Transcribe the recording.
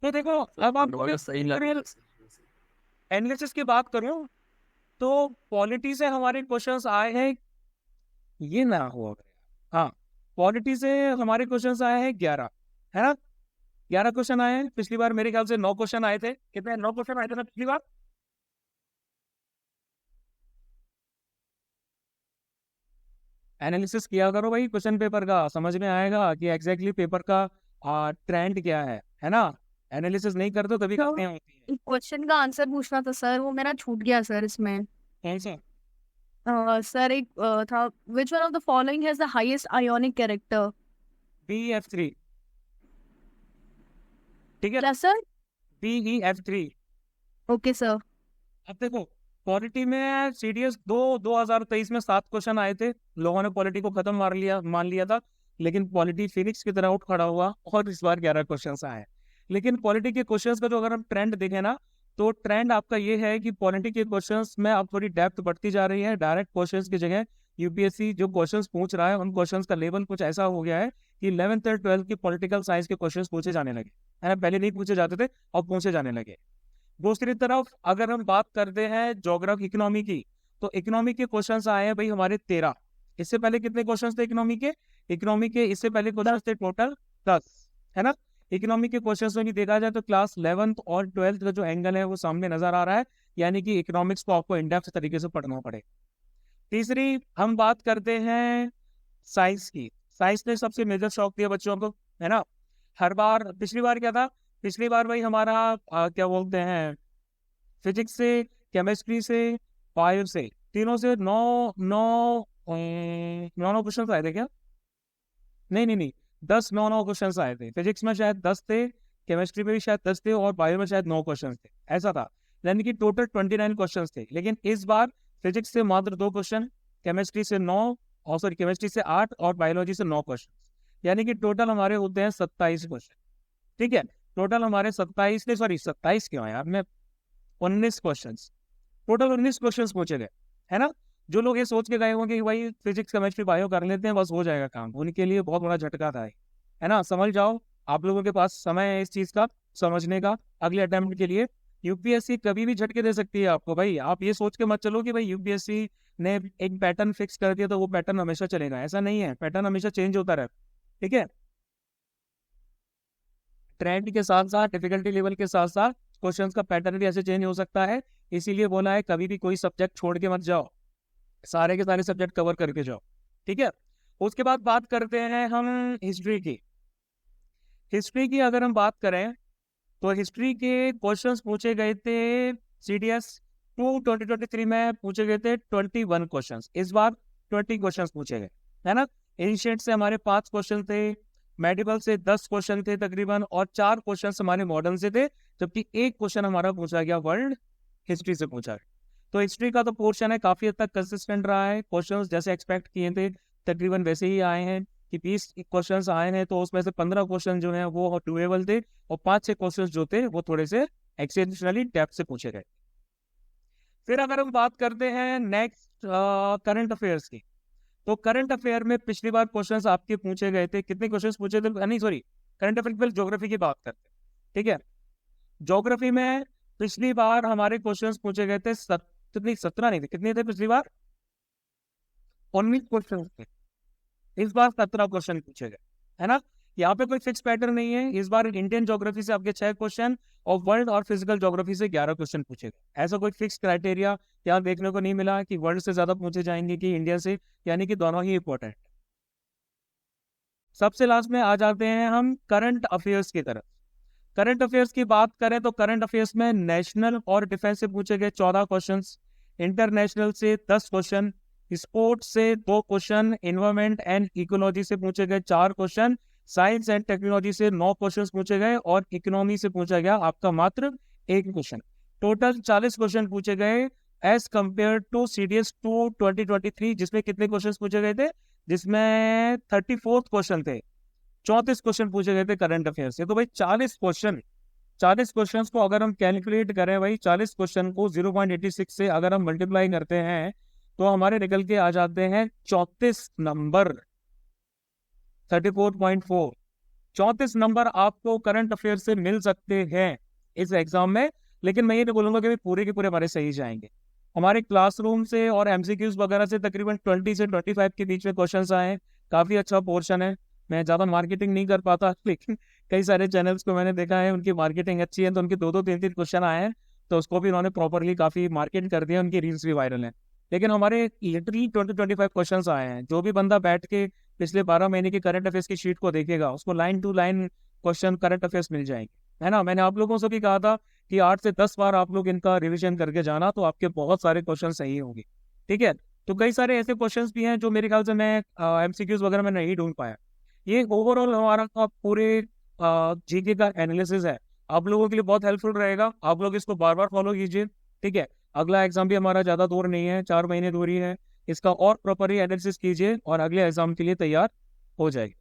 तो देखो, अब आप सही लग। एनालिसिस की बात करूं तो पॉलिटी से हमारे क्वेश्चंस आए हैं, ये ना हुआ। हाँ, पॉलिटी से हमारे क्वेश्चंस आए हैं 11, है ना। 11 क्वेश्चन आए हैं। पिछली बार मेरे ख्याल से 9 क्वेश्चन आए थे। कितने? 9 क्वेश्चन आए थे ना पिछली बार। एनालिसिस किया करो भाई क्वेश्चन पेपर का, समझ में आएगा कि एग्जैक्टली पेपर का ट्रेंड क्या है ना। एनालिसिस नहीं करते तो तभी तो गलतियां होती हैं। क्वेश्चन का आंसर पूछना था सर, वो मेरा छूट गया सर इसमें। कैसे? सर एक था, which one of the following has the highest ionic character. BF3। ठीक है। क्या सर? BEF3। Okay sir. अब देखो, पॉलिटी में CDS 2023 में 7 क्वेश्चन आए थे। लोगों ने पॉलिटी को खत्म मान लिया था, लेकिन पॉलिटी फिनिक्स की तरह उठ खड़ा हुआ और इस बार 11 क्वेश्चन आए। लेकिन पॉलिटी के क्वेश्चंस का जो अगर हम ट्रेंड देखें ना, तो ट्रेंड आपका ये है कि पॉलिटी के क्वेश्चंस में अब थोड़ी डेप्थ बढ़ती जा रही है। डायरेक्ट क्वेश्चंस की जगह यूपीएससी जो क्वेश्चंस पूछ रहा है, उन क्वेश्चंस का लेवल कुछ ऐसा हो गया है कि 11th और 12th की पॉलिटिकल साइंस के क्वेश्चंस पूछे जाने लगे, है ना। पहले नहीं पूछे जाते थे, अब पूछे जाने लगे। दूसरी तरफ अगर हम बात करते हैं ज्योग्राफी इकोनॉमी की, तो इकोनॉमी के क्वेश्चंस आए हैं भाई हमारे 13। इससे पहले कितने क्वेश्चंस थे इकोनॉमी के? इकोनॉमी के इससे पहले क्वेश्चंस थे टोटल 10, है ना। इकोनॉमी के क्वेश्चंस में भी देखा जाए तो क्लास 11th और 12th का जो एंगल है वो सामने नजर आ रहा है, यानी कि इकोनॉमिक्स को आपको इंडेप्थ तरीके से पढ़ना पड़ेगा। तीसरी हम बात करते हैं साइंस की। साइंस ने सबसे मेजर शौक दिया बच्चों को, है ना। हर बार, पिछली बार क्या था? पिछली बार भाई हमारा क्या बोलते हैं, फिजिक्स से, केमिस्ट्री से, बायो से, तीनों से नौ नौ नौ नौ क्वेश्चन आए थे क्या? नहीं नहीं नहीं, 10 9 9 क्वेश्चन आए थे। फिजिक्स में शायद 10 थे, केमिस्ट्री में भी शायद 10 थे, और बायो में शायद 9 क्वेश्चन थे, ऐसा था। यानी कि टोटल 29 क्वेश्चन थे। लेकिन इस बार फिजिक्स से मात्र 2 क्वेश्चन, केमिस्ट्री से 9, और सॉरी केमिस्ट्री से 8 और बायोलॉजी से 9 क्वेश्चन, यानी कि टोटल हमारे होते हैं 27 क्वेश्चन। ठीक है। टोटल हमारे 27 ने, सॉरी 27 क्यों है यार मैं, 19 क्वेश्चन, टोटल 19 क्वेश्चन पूछे गए, है ना। जो लोग ये सोच के गए होंगे कि भाई फिजिक्स केमिस्ट्री बायो कर लेते हैं बस हो जाएगा काम, उनके लिए बहुत बड़ा झटका था ये, है ना। समझ जाओ, आप लोगों के पास समय है इस चीज का समझने का अगले अटेम्प्ट के लिए। यूपीएससी कभी भी झटके दे सकती है आपको भाई। आप ये सोच के मत चलो कि भाई यूपीएससी ने एक पैटर्न फिक्स कर दिया तो वो पैटर्न हमेशा चलेगा, ऐसा नहीं है। पैटर्न हमेशा चेंज होता रहता है, ठीक है। ट्रेंड के साथ साथ, डिफिकल्टी लेवल के साथ साथ क्वेश्चंस का पैटर्न भी ऐसे चेंज हो सकता है। इसीलिए बोला है कभी भी कोई सब्जेक्ट छोड़ के मत जाओ, सारे के सारे सब्जेक्ट कवर करके जाओ, ठीक है। उसके बाद बात करते हैं हम हिस्ट्री की। हिस्ट्री की अगर हम बात करें तो हिस्ट्री के क्वेश्चंस पूछे गए थे CDS 2023 में पूछे गए थे 21 क्वेश्चंस। इस बार 20 क्वेश्चंस पूछे गए, है ना। एंशिएंट से हमारे 5 क्वेश्चन थे, मेडिवल से 10 क्वेश्चन थे तकरीबन, और 4 क्वेश्चन हमारे मॉडर्न से थे, जबकि एक क्वेश्चन हमारा पूछा गया वर्ल्ड हिस्ट्री से पूछा गया। तो हिस्ट्री का तो पोर्शन है काफी हद तक कंसिस्टेंट रहा है। क्वेश्चंस जैसे एक्सपेक्ट किए थे तकरीबन वैसे ही आए हैं, कि 20 क्वेश्चंस आए हैं तो उसमें से 15 क्वेश्चन जो हैं वो डुएबल थे, और 5 6 क्वेश्चंस जो थे वो थोड़े से एक्सेप्शनली डेप्थ से पूछे गए। फिर अगर हम बात करते हैं नेक्स्ट करंट अफेयर्स की, तो करंट अफेयर में पिछली बार क्वेश्चंस आपके पूछे गए थे। कितने क्वेश्चंस पूछे थे? नहीं सॉरी, करंट अफेयर पहले ज्योग्राफी की बात करते हैं, ठीक है। ज्योग्राफी में पिछली बार हमारे क्वेश्चंस पूछे गए थे कितनी, 17 नहीं थे, कितने थे पिछली बार? 19 क्वेश्चन थे। इस बार 17 क्वेश्चन पूछे गए, है ना। यहाँ पे कोई फिक्स पैटर्न नहीं है। इस बार इंडियन ज्योग्राफी से आपके 6 क्वेश्चन, और वर्ल्ड और फिजिकल ज्योग्राफी से 11 क्वेश्चन पूछे गए। ऐसा कोई फिक्स क्राइटेरिया यहाँ देखने को नहीं मिला कि वर्ल्ड से ज्यादा पूछे जाएंगे कि इंडिया से, यानी कि दोनों ही इंपॉर्टेंट। सबसे लास्ट में आ जाते हैं हम करंट अफेयर्स की तरफ। करंट अफेयर्स की बात करें तो करंट अफेयर्स में नेशनल और डिफेंस से पूछे गए 14 क्वेश्चन, इंटरनेशनल से 10 क्वेश्चन, स्पोर्ट्स से 2 क्वेश्चन, इन्वायरमेंट एंड इकोलॉजी से पूछे गए 4 क्वेश्चन, साइंस एंड टेक्नोलॉजी से 9 क्वेश्चन पूछे गए, और इकोनॉमी से पूछा गया आपका मात्र 1 क्वेश्चन। टोटल 40 क्वेश्चन पूछे गए एज कंपेयर टू CDS 2023, जिसमें कितने क्वेश्चन पूछे गए थे? जिसमें 34 क्वेश्चन थे, 34 क्वेश्चन पूछे गए थे करंट अफेयर से। तो भाई 40 क्वेश्चन को अगर हम कैलकुलेट करें भाई, 40 क्वेश्चन को 0.86 से अगर हम मल्टीप्लाई करते हैं तो हमारे निकल के आ जाते हैं 34 नंबर, 34.4। 34 नंबर आपको करंट अफेयर से मिल सकते हैं इस एग्जाम में। लेकिन मैं ये नहीं बोलूंगा कि पूरे के पूरे हमारे सही जाएंगे। हमारे क्लासरूम से और एमसीक्यूज वगैरह से तकरीबन 20 से 25 के बीच में क्वेश्चंस आए हैं। काफी अच्छा पोर्शन है। मैं ज्यादा मार्केटिंग नहीं कर पाता लेकिन कई सारे चैनल्स को मैंने देखा है, उनकी मार्केटिंग अच्छी है, तो उनके 2-2 3-3 क्वेश्चन आए हैं, तो उसको भी उन्होंने प्रॉपरली काफी मार्केट कर दिया, उनकी रील्स भी वायरल है। लेकिन हमारे लिटरली 20-25 क्वेश्चंस आए हैं। जो भी बंदा बैठ के पिछले 12 महीने की करंट अफेयर्स की शीट को देखेगा, उसको line to line question current affairs मिल जाएंगे, है ना। मैंने आप लोगों से भी कहा था कि 8 से 10 बार आप लोग इनका रिवीजन करके जाना, तो आपके बहुत सारे क्वेश्चन सही होंगे, ठीक है। तो कई सारे ऐसे क्वेश्चंस भी हैं जो मेरे ख्याल से मैं एमसीक्यूज वगैरह में नहीं ढूंढ पाया। ये ओवरऑल हमारा पूरे जीके का एनालिसिस है, आप लोगों के लिए बहुत हेल्पफुल रहेगा। आप लोग इसको बार बार फॉलो कीजिए, ठीक है। अगला एग्जाम भी हमारा ज्यादा दूर नहीं है, 4 महीने दूरी है। इसका और प्रॉपरली एनालिसिस कीजिए और अगले एग्जाम के लिए तैयार हो जाएगी।